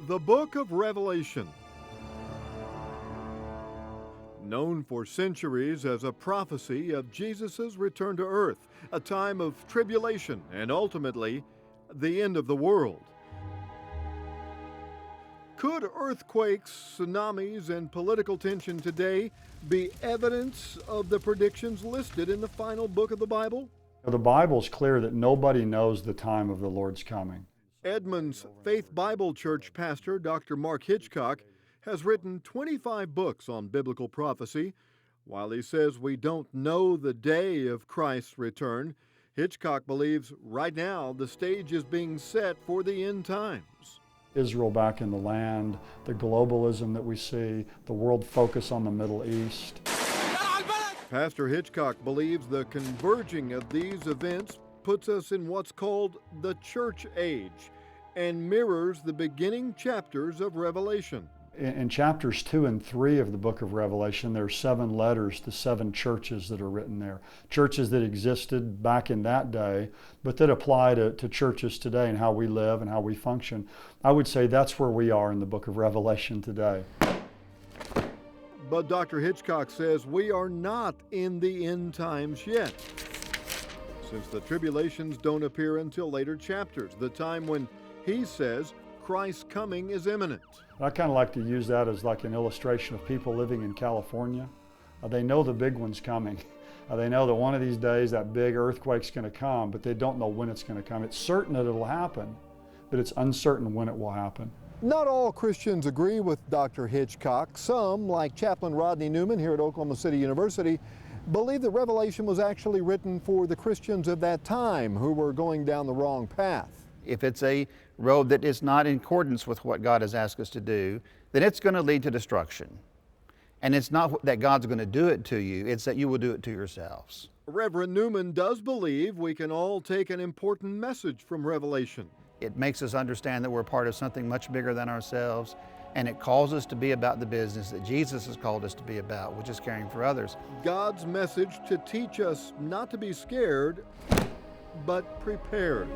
The Book of Revelation. Known for centuries as a prophecy of Jesus' return to earth, a time of tribulation, and ultimately, the end of the world. Could earthquakes, tsunamis, and political tension today be evidence of the predictions listed in the final book of the Bible? The Bible's clear that nobody knows the time of the Lord's coming. Edmond's Faith Bible Church pastor, Dr. Mark Hitchcock, has written 25 books on biblical prophecy. While he says we don't know the day of Christ's return, Hitchcock believes right now the stage is being set for the end times. Israel back in the land, the globalism that we see, the world focus on the Middle East. Pastor Hitchcock believes the converging of these events puts us in what's called the church age and mirrors the beginning chapters of Revelation. In chapters 2 and 3 of the book of Revelation, there are 7 letters to 7 churches that are written there. Churches that existed back in that day, but that apply to churches today and how we live and how we function. I would say that's where we are in the book of Revelation today. But Dr. Hitchcock says we are not in the end times yet, since the tribulations don't appear until later chapters, the time when he says Christ's coming is imminent. I kind of like to use that as like an illustration of people living in California. They know the big one's coming. They know that one of these days that big earthquake's going to come, but they don't know when it's going to come. It's certain that it'll happen, but it's uncertain when it will happen. Not all Christians agree with Dr. Hitchcock. Some, like Chaplain Rodney Newman here at Oklahoma City University, believe that Revelation was actually written for the Christians of that time who were going down the wrong path. If it's a road that is not in accordance with what God has asked us to do, then it's going to lead to destruction. And it's not that God's going to do it to you, it's that you will do it to yourselves. Reverend Newman does believe we can all take an important message from Revelation. It makes us understand that we're part of something much bigger than ourselves, and it calls us to be about the business that Jesus has called us to be about, which is caring for others. God's message to teach us not to be scared, but prepared.